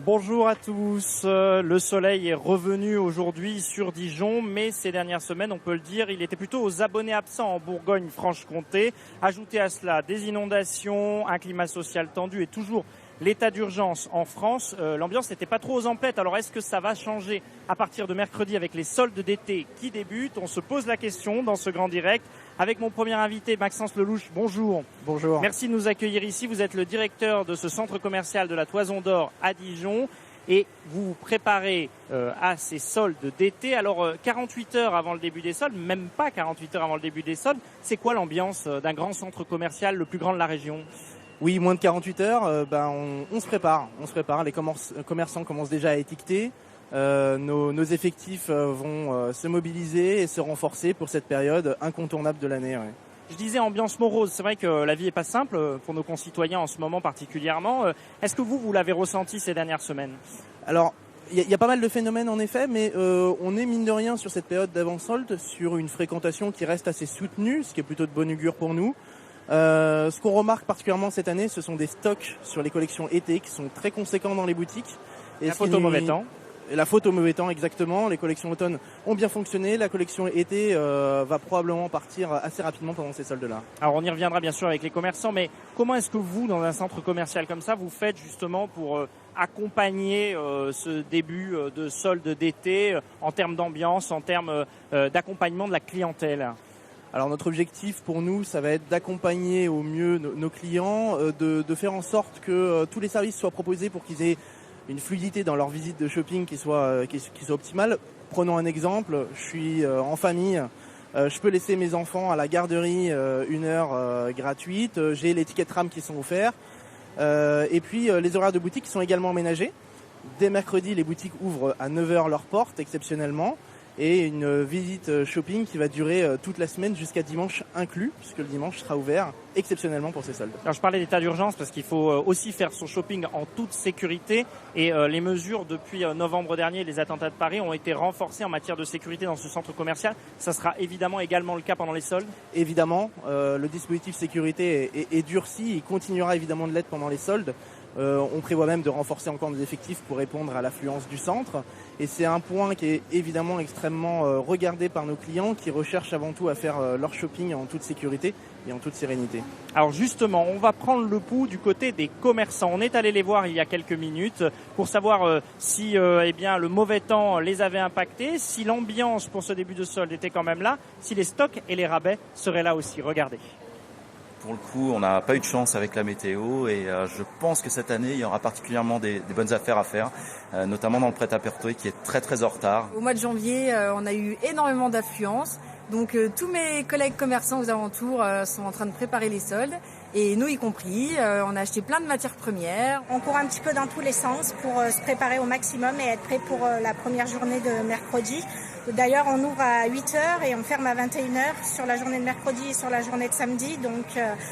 Bonjour à tous. Le soleil est revenu aujourd'hui sur Dijon, mais ces dernières semaines, on peut le dire, il était plutôt aux abonnés absents en Bourgogne-Franche-Comté. Ajoutez à cela des inondations, un climat social tendu et toujours l'état d'urgence en France. L'ambiance n'était pas trop aux emplettes. Alors est-ce que ça va changer à partir de mercredi avec les soldes d'été qui débutent? On se pose la question dans ce grand direct avec mon premier invité, Maxence Lelouch. Bonjour. Bonjour. Merci de nous accueillir ici. Vous êtes le directeur de ce centre commercial de la Toison d'Or à Dijon et vous vous préparez à ces soldes d'été. Alors 48 heures avant le début des soldes, même pas 48 heures avant le début des soldes, c'est quoi l'ambiance d'un grand centre commercial, le plus grand de la région ? Oui, moins de 48 heures, on se prépare. Les commerçants commencent déjà à étiqueter. Nos effectifs vont se mobiliser et se renforcer pour cette période incontournable de l'année. Ouais. Je disais ambiance morose, c'est vrai que la vie est pas simple pour nos concitoyens en ce moment particulièrement. Est-ce que vous l'avez ressenti ces dernières semaines ? Alors, il y a pas mal de phénomènes en effet, mais on est mine de rien sur cette période d'avant-solde sur une fréquentation qui reste assez soutenue, ce qui est plutôt de bon augure pour nous. Ce qu'on remarque particulièrement cette année, ce sont des stocks sur les collections été qui sont très conséquents dans les boutiques. Et la faute au mauvais temps. La faute au mauvais temps, exactement. Les collections automne ont bien fonctionné. La collection été va probablement partir assez rapidement pendant ces soldes-là. Alors on y reviendra bien sûr avec les commerçants, mais comment est-ce que vous, dans un centre commercial comme ça, vous faites justement pour accompagner ce début de soldes d'été en termes d'ambiance, en termes d'accompagnement de la clientèle ? Alors notre objectif pour nous, ça va être d'accompagner au mieux nos clients, de faire en sorte que tous les services soient proposés pour qu'ils aient une fluidité dans leur visite de shopping qui soit optimale. Prenons un exemple, je suis en famille, je peux laisser mes enfants à la garderie 1 heure gratuite, j'ai les tickets tram qui sont offerts, et puis les horaires de boutique qui sont également aménagés. Dès mercredi, les boutiques ouvrent à 9 heures leurs portes exceptionnellement. Et une visite shopping qui va durer toute la semaine jusqu'à dimanche inclus, puisque le dimanche sera ouvert exceptionnellement pour ces soldes. Alors je parlais d'état d'urgence parce qu'il faut aussi faire son shopping en toute sécurité et les mesures depuis novembre dernier, les attentats de Paris ont été renforcées en matière de sécurité dans ce centre commercial. Ça sera évidemment également le cas pendant les soldes. Évidemment, le dispositif sécurité est durci, il continuera évidemment de l'être pendant les soldes. On prévoit même de renforcer encore nos effectifs pour répondre à l'affluence du centre. Et c'est un point qui est évidemment extrêmement regardé par nos clients qui recherchent avant tout à faire leur shopping en toute sécurité et en toute sérénité. Alors justement, on va prendre le pouls du côté des commerçants. On est allé les voir il y a quelques minutes pour savoir si le mauvais temps les avait impactés, si l'ambiance pour ce début de solde était quand même là, si les stocks et les rabais seraient là aussi. Regardez. Pour le coup, on n'a pas eu de chance avec la météo et je pense que cette année, il y aura particulièrement des bonnes affaires à faire, notamment dans le prêt-à-porter qui est très très en retard. Au mois de janvier, on a eu énormément d'affluence. Donc tous mes collègues commerçants aux alentours sont en train de préparer les soldes et nous y compris. On a acheté plein de matières premières. On court un petit peu dans tous les sens pour se préparer au maximum et être prêt pour la première journée de mercredi. D'ailleurs, on ouvre à 8h et on ferme à 21h sur la journée de mercredi et sur la journée de samedi. Donc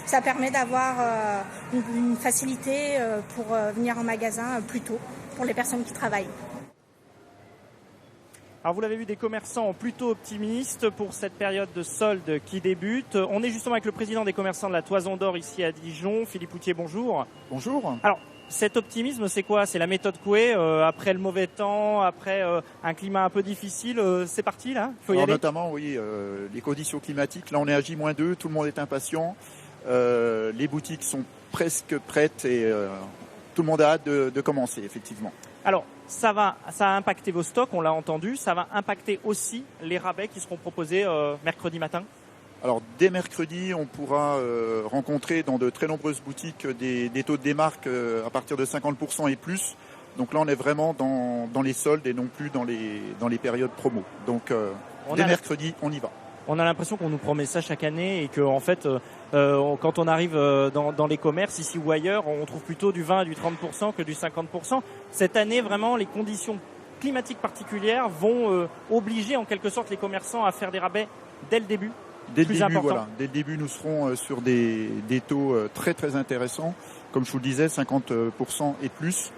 ça permet d'avoir une facilité pour venir en magasin plus tôt pour les personnes qui travaillent. Alors vous l'avez vu, des commerçants plutôt optimistes pour cette période de solde qui débute. On est justement avec le président des commerçants de la Toison d'Or ici à Dijon, Philippe Houtier, bonjour. Bonjour. Alors cet optimisme, c'est quoi ? C'est la méthode Coué, après le mauvais temps, après un climat un peu difficile, c'est parti là ? Il faut y aller. Notamment, oui, les conditions climatiques. Là, on est à J-2, tout le monde est impatient. Les boutiques sont presque prêtes et tout le monde a hâte de commencer, effectivement. Alors, ça a impacté vos stocks, on l'a entendu. Ça va impacter aussi les rabais qui seront proposés mercredi matin ? Alors, dès mercredi, on pourra rencontrer dans de très nombreuses boutiques des taux de démarque à partir de 50% et plus. Donc là, on est vraiment dans les soldes et non plus dans les périodes promo. Donc, dès mercredi, on y va. On a l'impression qu'on nous promet ça chaque année et que en fait, quand on arrive dans les commerces ici ou ailleurs, on trouve plutôt du 20 et du 30% que du 50%. Cette année, vraiment, les conditions climatiques particulières vont obliger en quelque sorte les commerçants à faire des rabais dès le début. Dès le début, nous serons sur des taux très très intéressants. Comme je vous le disais, 50% et plus.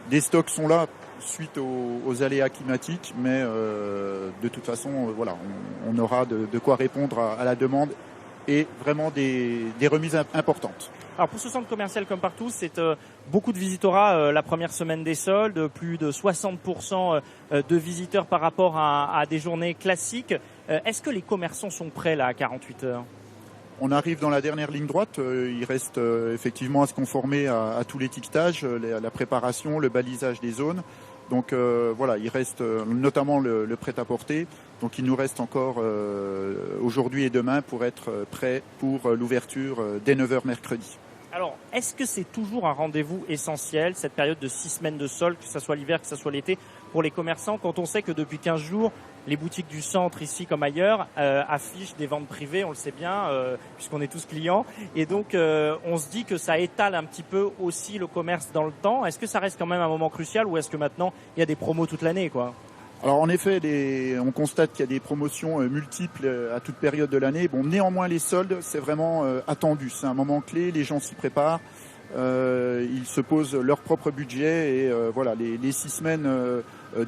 Les stocks sont là suite aux aléas climatiques, mais de toute façon, on aura de quoi répondre à la demande et vraiment des remises importantes. Alors pour ce centre commercial comme partout, c'est beaucoup de visiteurs la première semaine des soldes, plus de 60% de visiteurs par rapport à des journées classiques. Est-ce que les commerçants sont prêts là à 48 heures ? On arrive dans la dernière ligne droite. Il reste effectivement à se conformer à tout l'étiquetage, la préparation, le balisage des zones. Donc voilà, il reste notamment le prêt-à-porter. Donc il nous reste encore aujourd'hui et demain pour être prêt pour l'ouverture dès 9h mercredi. Alors, est-ce que c'est toujours un rendez-vous essentiel, cette période de 6 semaines de soldes, que ce soit l'hiver, que ce soit l'été, pour les commerçants, quand on sait que depuis 15 jours, les boutiques du centre, ici comme ailleurs, affichent des ventes privées, on le sait bien, puisqu'on est tous clients. Et donc, on se dit que ça étale un petit peu aussi le commerce dans le temps. Est-ce que ça reste quand même un moment crucial ou est-ce que maintenant, il y a des promos toute l'année, quoi ? Alors en effet, on constate qu'il y a des promotions multiples à toute période de l'année. Bon, néanmoins, les soldes, c'est vraiment attendu. C'est un moment clé, les gens s'y préparent. Ils se posent leur propre budget et voilà, les 6 semaines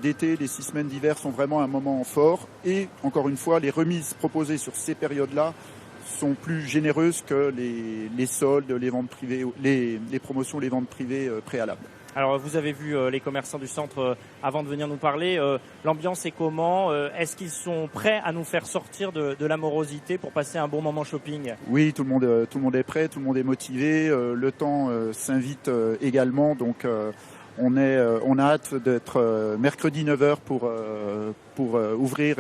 d'été, les 6 semaines d'hiver sont vraiment un moment fort. Et encore une fois, les remises proposées sur ces périodes-là sont plus généreuses que les soldes, les ventes privées, les promotions, les ventes privées préalables. Alors vous avez vu les commerçants du centre avant de venir nous parler. L'ambiance est comment ? Est-ce qu'ils sont prêts à nous faire sortir de la morosité pour passer un bon moment shopping ? Oui, tout le monde est prêt, tout le monde est motivé. Le temps s'invite également, donc on a hâte d'être mercredi 9h pour ouvrir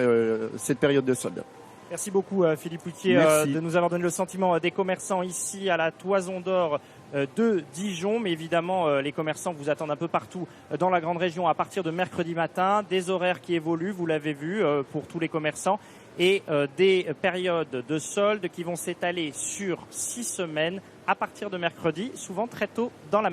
cette période de solde. Merci beaucoup Philippe Houtier de nous avoir donné le sentiment des commerçants ici à la Toison d'Or de Dijon. Mais évidemment, les commerçants vous attendent un peu partout dans la grande région à partir de mercredi matin. Des horaires qui évoluent, vous l'avez vu, pour tous les commerçants. Et des périodes de soldes qui vont s'étaler sur 6 semaines à partir de mercredi, souvent très tôt dans la